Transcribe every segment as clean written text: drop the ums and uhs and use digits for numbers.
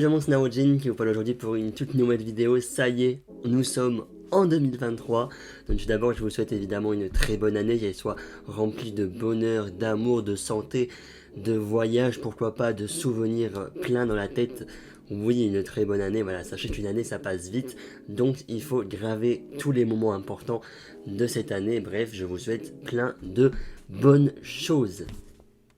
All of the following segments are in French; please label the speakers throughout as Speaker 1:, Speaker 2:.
Speaker 1: Je m'appelle Snaojin qui vous parle aujourd'hui pour une toute nouvelle vidéo. Ça y est, nous sommes en 2023. Donc tout d'abord, je vous souhaite évidemment une très bonne année, qu'elle soit remplie de bonheur, d'amour, de santé, de voyages, pourquoi pas, de souvenirs plein dans la tête. Oui, une très bonne année, voilà, sachez qu'une année ça passe vite, donc il faut graver tous les moments importants de cette année. Bref, je vous souhaite plein de bonnes choses.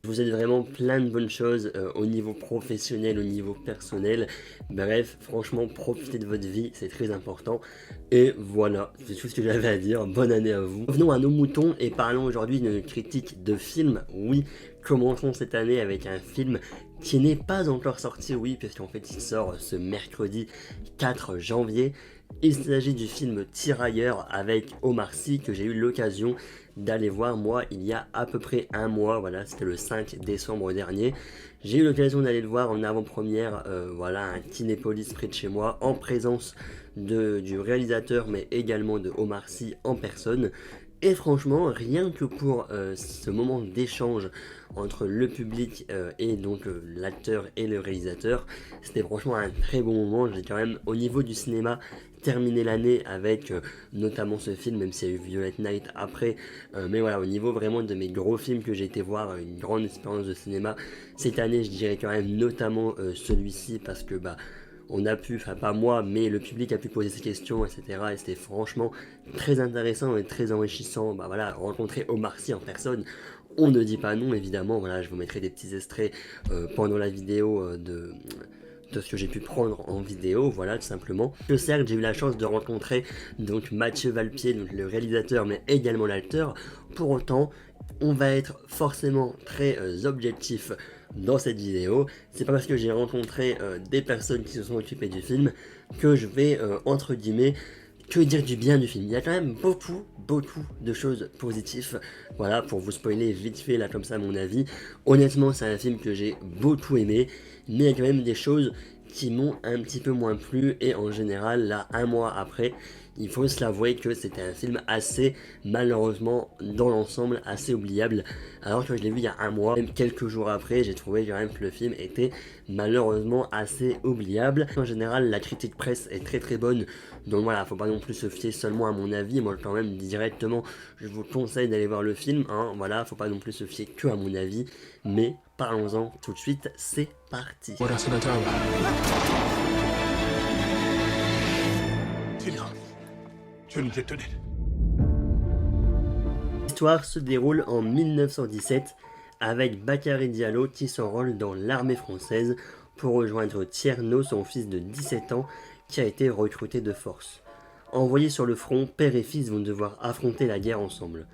Speaker 1: Je vous souhaite vraiment plein de bonnes choses au niveau professionnel, au niveau personnel. Bref, franchement, profitez de votre vie, c'est très important. Et voilà, c'est tout ce que j'avais à dire. Bonne année à vous. Revenons à nos moutons et parlons aujourd'hui d'une critique de film. Oui, commençons cette année avec un film qui n'est pas encore sorti, oui, puisqu'en fait il sort ce mercredi 4 janvier. Il s'agit du film Tirailleurs avec Omar Sy que j'ai eu l'occasion d'aller voir moi il y a à peu près un mois, voilà, c'était le 5 décembre dernier. J'ai eu l'occasion d'aller le voir en avant-première, voilà, à un Kinépolis près de chez moi, en présence du réalisateur mais également de Omar Sy en personne. Et franchement, rien que pour ce moment d'échange entre le public et donc l'acteur et le réalisateur, c'était franchement un très bon moment. J'ai quand même, au niveau du cinéma, terminé l'année avec notamment ce film, même s'il y a eu Violet Night après. Mais voilà, au niveau vraiment de mes gros films que j'ai été voir, une grande expérience de cinéma, cette année, je dirais quand même notamment celui-ci parce que on a pu, enfin pas moi, mais le public a pu poser ses questions, etc. Et c'était franchement très intéressant et très enrichissant. Voilà, rencontrer Omar Sy en personne, on ne dit pas non, évidemment. Voilà, je vous mettrai des petits extraits pendant la vidéo de ce que j'ai pu prendre en vidéo, voilà, tout simplement. Que certes, j'ai eu la chance de rencontrer donc Mathieu Valpier, donc le réalisateur, mais également l'acteur. Pour autant, on va être forcément très objectif dans cette vidéo. C'est pas parce que j'ai rencontré des personnes qui se sont occupées du film que je vais, entre guillemets, que dire du bien du film. Il y a quand même beaucoup de choses positives. Voilà, pour vous spoiler vite fait là comme ça mon avis. Honnêtement, c'est un film que j'ai beaucoup aimé, mais il y a quand même des choses qui m'ont un petit peu moins plu, et en général là, un mois après, il faut se l'avouer que c'était un film assez, malheureusement, dans l'ensemble, assez oubliable. Alors que je l'ai vu il y a un mois, même quelques jours après, j'ai trouvé quand même que le film était malheureusement assez oubliable. En général, la critique presse est très bonne, donc voilà, faut pas non plus se fier seulement à mon avis. Moi, quand même, directement, je vous conseille d'aller voir le film, hein. Voilà, faut pas non plus se fier que à mon avis, mais parlons-en tout de suite, c'est parti. L'histoire se déroule en 1917 avec Bakary Diallo qui s'enrôle dans l'armée française pour rejoindre Tierno, son fils de 17 ans qui a été recruté de force. Envoyés sur le front, père et fils vont devoir affronter la guerre ensemble.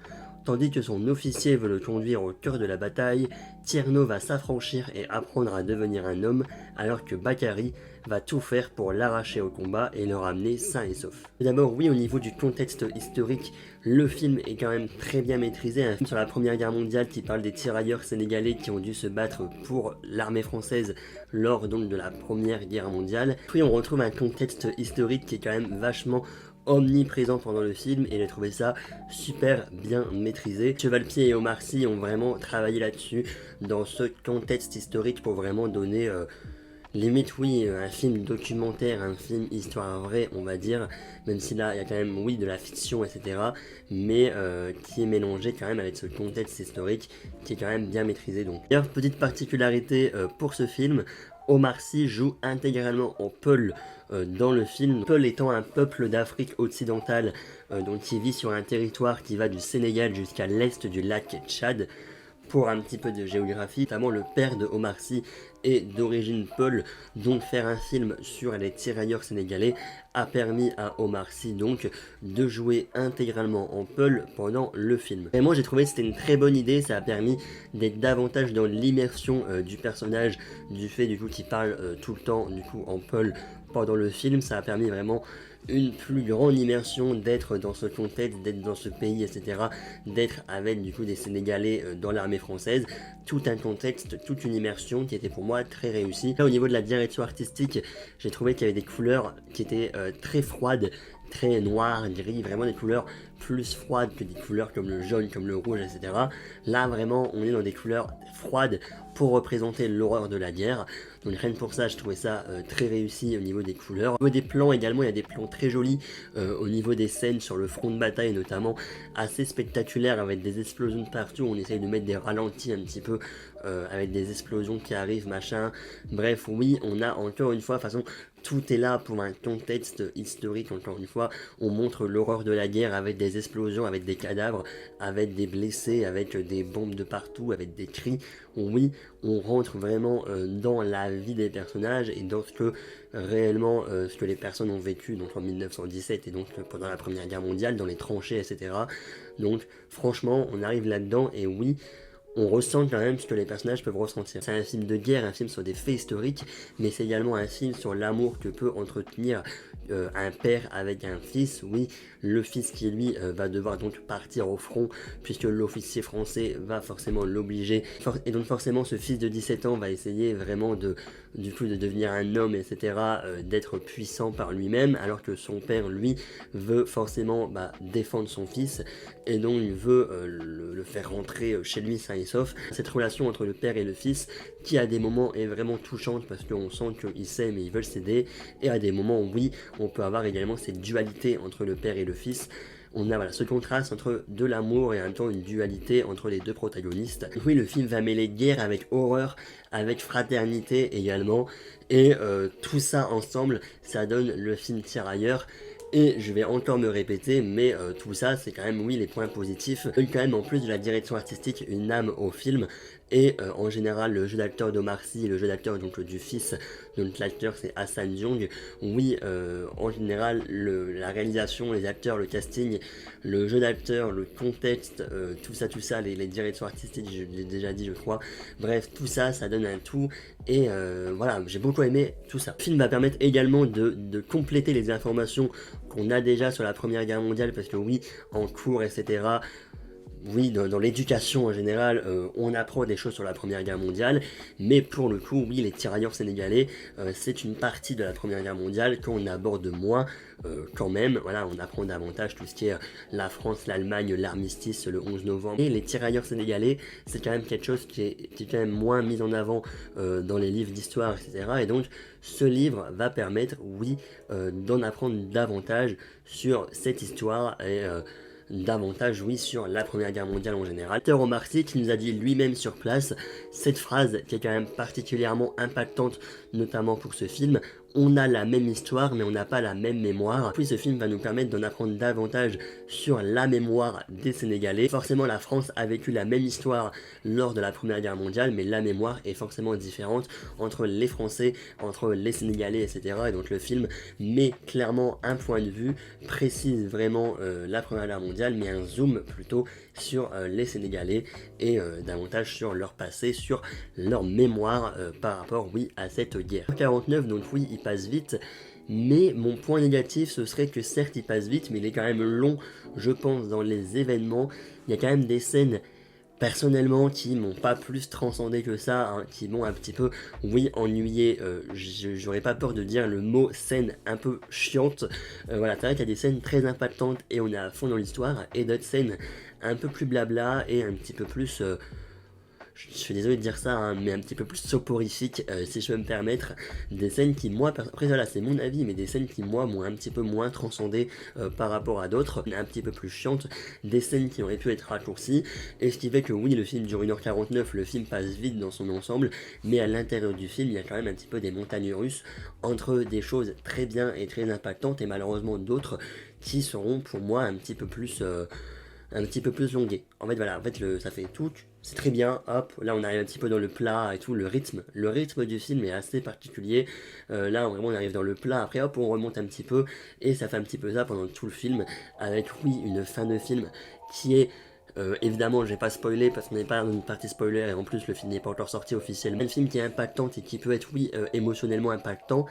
Speaker 1: Tandis que son officier veut le conduire au cœur de la bataille, Tierno va s'affranchir et apprendre à devenir un homme, alors que Bakary va tout faire pour l'arracher au combat et le ramener sain et sauf. D'abord, oui, au niveau du contexte historique, le film est quand même très bien maîtrisé. Un film sur la Première Guerre mondiale qui parle des tirailleurs sénégalais qui ont dû se battre pour l'armée française lors donc de la Première Guerre mondiale. Puis on retrouve un contexte historique qui est quand même vachement omniprésent pendant le film, et j'ai trouvé ça super bien maîtrisé. Valpier et Omar Sy ont vraiment travaillé là-dessus, dans ce contexte historique, pour vraiment donner limite, oui, un film documentaire, un film histoire vraie, on va dire, même si là il y a quand même, oui, de la fiction, etc., mais qui est mélangé quand même avec ce contexte historique qui est quand même bien maîtrisé. Donc, d'ailleurs, petite particularité pour ce film, Omar Sy joue intégralement en Peul dans le film. Peul étant un peuple d'Afrique occidentale donc qui vit sur un territoire qui va du Sénégal jusqu'à l'est du lac Tchad. Pour un petit peu de géographie, notamment le père de Omar Sy est d'origine peul, donc faire un film sur les tirailleurs sénégalais a permis à Omar Sy donc de jouer intégralement en peul pendant le film. Et moi j'ai trouvé que c'était une très bonne idée, ça a permis d'être davantage dans l'immersion du personnage, du fait du coup qu'il parle tout le temps du coup en peul pendant le film. Ça a permis vraiment une plus grande immersion, d'être dans ce contexte, d'être dans ce pays, etc., d'être avec du coup des Sénégalais dans l'armée française, tout un contexte, toute une immersion qui était pour moi très réussie. Là, au niveau de la direction artistique, j'ai trouvé qu'il y avait des couleurs qui étaient très froides, très noires, gris, vraiment des couleurs plus froides que des couleurs comme le jaune, comme le rouge, etc. Là vraiment on est dans des couleurs froides pour représenter l'horreur de la guerre. Donc rien que pour ça je trouvais ça très réussi au niveau des couleurs. Au niveau des plans également, il y a des plans très jolis au niveau des scènes sur le front de bataille notamment, assez spectaculaires avec des explosions de partout. On essaye de mettre des ralentis un petit peu avec des explosions qui arrivent, machin. Bref, oui, on a encore une fois, de toute façon, tout est là pour un contexte historique, encore une fois. On montre l'horreur de la guerre avec des explosions, avec des cadavres, avec des blessés, avec des bombes de partout, avec des cris. Oui, on rentre vraiment dans la vie des personnages et dans ce que réellement ce que les personnes ont vécu donc en 1917 et donc pendant la Première Guerre mondiale, dans les tranchées, etc. Donc franchement, on arrive là-dedans et oui, on ressent quand même ce que les personnages peuvent ressentir. C'est un film de guerre, un film sur des faits historiques, mais c'est également un film sur l'amour que peut entretenir un père avec un fils. Oui, le fils qui lui va devoir donc partir au front, puisque l'officier français va forcément l'obliger. Et donc forcément ce fils de 17 ans va essayer vraiment de devenir un homme, etc., d'être puissant par lui-même, alors que son père, lui, veut forcément défendre son fils, et donc il veut le faire rentrer chez lui sain et sauf. Cette relation entre le père et le fils, qui à des moments est vraiment touchante, parce qu'on sent qu'ils s'aiment et ils veulent s'aider, et à des moments, oui, on peut avoir également cette dualité entre le père et le fils. On a voilà, ce contraste entre de l'amour et en même temps une dualité entre les deux protagonistes. Oui, le film va mêler guerre avec horreur, avec fraternité également, et tout ça ensemble, ça donne le film Tirailleurs. Et je vais encore me répéter, mais tout ça, c'est quand même, oui, les points positifs. Il y a quand même, en plus de la direction artistique, une âme au film. Et en général, le jeu d'acteur d'Omar Sy, le jeu d'acteur donc du fils, donc l'acteur c'est Hassan Jung. Oui, en général, la réalisation, les acteurs, le casting, le jeu d'acteur, le contexte, tout ça, les directions artistiques, je l'ai déjà dit, je crois. Bref, tout ça, ça donne un tout. Et voilà, j'ai beaucoup aimé tout ça. Le film va permettre également de compléter les informations qu'on a déjà sur la Première Guerre mondiale, parce que oui, en cours, etc., oui, dans l'éducation en général, on apprend des choses sur la Première Guerre mondiale, mais pour le coup, oui, les tirailleurs sénégalais, c'est une partie de la Première Guerre mondiale qu'on aborde moins quand même. Voilà, on apprend davantage tout ce qui est la France, l'Allemagne, l'armistice le 11 novembre. Et les tirailleurs sénégalais, c'est quand même quelque chose qui est quand même moins mis en avant dans les livres d'histoire, etc. Et donc, ce livre va permettre, oui, d'en apprendre davantage sur cette histoire et davantage, oui, sur la Première Guerre mondiale en général. L'acteur Omar Sy qui nous a dit lui-même sur place cette phrase qui est quand même particulièrement impactante, notamment pour ce film: on a la même histoire mais on n'a pas la même mémoire. Puis ce film va nous permettre d'en apprendre davantage sur la mémoire des Sénégalais. Forcément la France a vécu la même histoire lors de la Première Guerre mondiale, mais la mémoire est forcément différente entre les Français, entre les Sénégalais, etc. Et donc le film met clairement un point de vue, précise vraiment la Première Guerre mondiale, mais un zoom plutôt sur les Sénégalais et davantage sur leur passé, sur leur mémoire par rapport, oui, à cette guerre. 49, donc oui, il passe vite, mais mon point négatif, ce serait que certes, il passe vite, mais il est quand même long, je pense, dans les événements. Il y a quand même des scènes, personnellement, qui m'ont pas plus transcendé que ça, hein, qui m'ont un petit peu, oui, ennuyé. J'aurais pas peur de dire le mot scène un peu chiante. Voilà, c'est vrai qu'il y a des scènes très impactantes et on est à fond dans l'histoire, et d'autres scènes un peu plus blabla et un petit peu plus... je suis désolé de dire ça, hein, mais un petit peu plus soporifique, si je peux me permettre. Des scènes qui, moi, après voilà, c'est mon avis, mais des scènes qui, moi, m'ont un petit peu moins transcendé par rapport à d'autres, un petit peu plus chiantes, des scènes qui auraient pu être raccourcies, et ce qui fait que oui, le film dure 1h49, le film passe vite dans son ensemble, mais à l'intérieur du film, il y a quand même un petit peu des montagnes russes, entre des choses très bien et très impactantes, et malheureusement d'autres qui seront pour moi un petit peu plus longué. En fait voilà, ça fait tout, c'est très bien, hop, là on arrive un petit peu dans le plat et tout, le rythme du film est assez particulier, là vraiment on arrive dans le plat, après hop on remonte un petit peu, et ça fait un petit peu ça pendant tout le film, avec oui une fin de film qui est... évidemment, je vais pas spoiler parce qu'on n'est pas dans une partie spoiler et en plus le film n'est pas encore sorti officiellement. Un film qui est impactant et qui peut être, oui, émotionnellement impactant.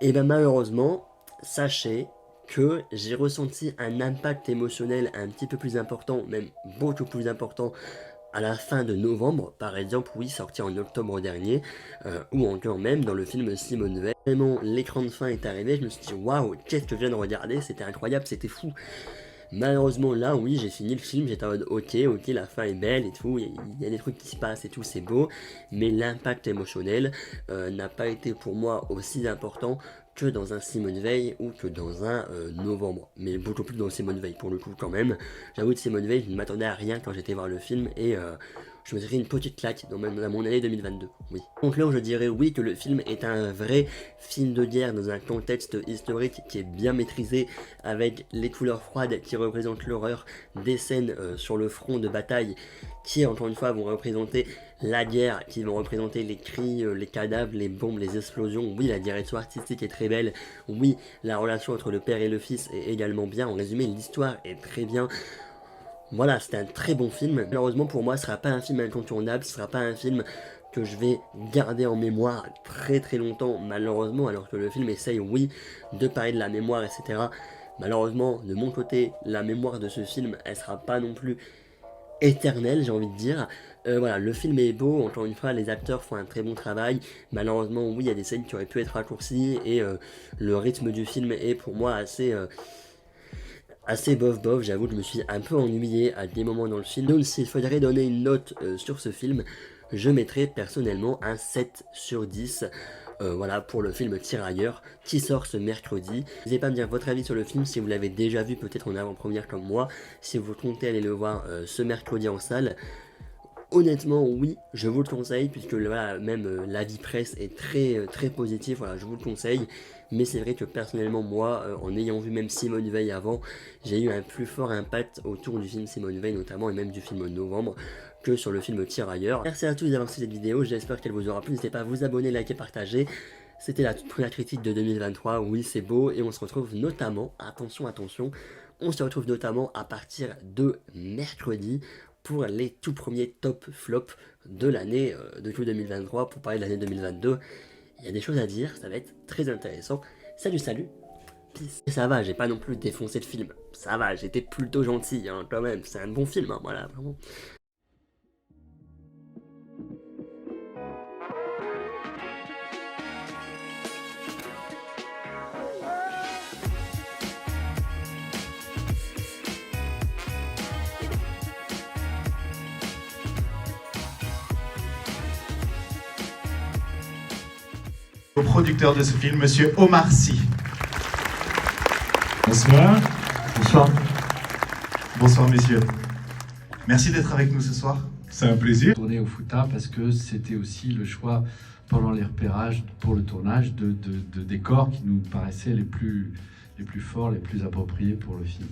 Speaker 1: Et ben malheureusement, sachez que j'ai ressenti un impact émotionnel un petit peu plus important, même beaucoup plus important, à la fin de novembre, par exemple, oui, sorti en octobre dernier, ou encore même dans le film Simone Veil. Vraiment, l'écran de fin est arrivé, je me suis dit, waouh, qu'est-ce que je viens de regarder, c'était incroyable, c'était fou. Malheureusement là oui j'ai fini le film, j'étais en mode ok la fin est belle et tout, il y a des trucs qui se passent et tout, c'est beau, mais l'impact émotionnel n'a pas été pour moi aussi important que dans un Simone Veil ou que dans un Novembre, mais beaucoup plus dans Simone Veil pour le coup quand même. J'avoue que Simone Veil je ne m'attendais à rien quand j'étais voir le film et je me suis fait une petite claque dans mon année 2022, oui. Donc là je dirais oui que le film est un vrai film de guerre dans un contexte historique qui est bien maîtrisé, avec les couleurs froides qui représentent l'horreur, des scènes sur le front de bataille qui encore une fois vont représenter la guerre, qui vont représenter les cris, les cadavres, les bombes, les explosions. Oui, la direction artistique est très belle, oui, la relation entre le père et le fils est également bien, en résumé l'histoire est très bien. Voilà, c'était un très bon film. Malheureusement pour moi, ce sera pas un film incontournable, ce sera pas un film que je vais garder en mémoire très très longtemps, malheureusement, alors que le film essaye, oui, de parler de la mémoire, etc. Malheureusement, de mon côté, la mémoire de ce film, elle sera pas non plus éternelle, j'ai envie de dire. Voilà, le film est beau, encore une fois, les acteurs font un très bon travail. Malheureusement, oui, il y a des scènes qui auraient pu être raccourcies, et le rythme du film est pour moi assez bof, j'avoue que je me suis un peu ennuyé à des moments dans le film. Donc s'il faudrait donner une note sur ce film, je mettrais personnellement un 7 sur 10. Voilà pour le film Tirailleurs qui sort ce mercredi. N'hésitez pas à me dire votre avis sur le film, si vous l'avez déjà vu peut-être en avant-première comme moi, si vous comptez aller le voir ce mercredi en salle. Honnêtement oui, je vous le conseille, puisque voilà, même l'avis presse est très positif, voilà, je vous le conseille. Mais c'est vrai que personnellement moi, en ayant vu même Simone Veil avant, j'ai eu un plus fort impact autour du film Simone Veil notamment, et même du film Novembre, que sur le film Tirailleurs. Merci à tous d'avoir suivi cette vidéo, j'espère qu'elle vous aura plu, n'hésitez pas à vous abonner, liker, partager. C'était la toute première critique de 2023, oui c'est beau, et on se retrouve notamment, attention, on se retrouve notamment à partir de mercredi, pour les tout premiers top flops de l'année de tout 2023, pour parler de l'année 2022. Il y a des choses à dire, ça va être très intéressant. Salut, peace. Et ça va, j'ai pas non plus défoncé le film. Ça va, j'étais plutôt gentil hein, quand même. C'est un bon film, hein, voilà, vraiment.
Speaker 2: Au producteur de ce film, monsieur Omar Sy.
Speaker 3: Bonsoir.
Speaker 2: Bonsoir. Bonsoir, messieurs. Merci d'être avec nous ce soir.
Speaker 3: C'est un plaisir.
Speaker 4: Tourner au Fouta parce que c'était aussi le choix pendant les repérages pour le tournage de décors qui nous paraissaient les plus forts, les plus appropriés pour le film.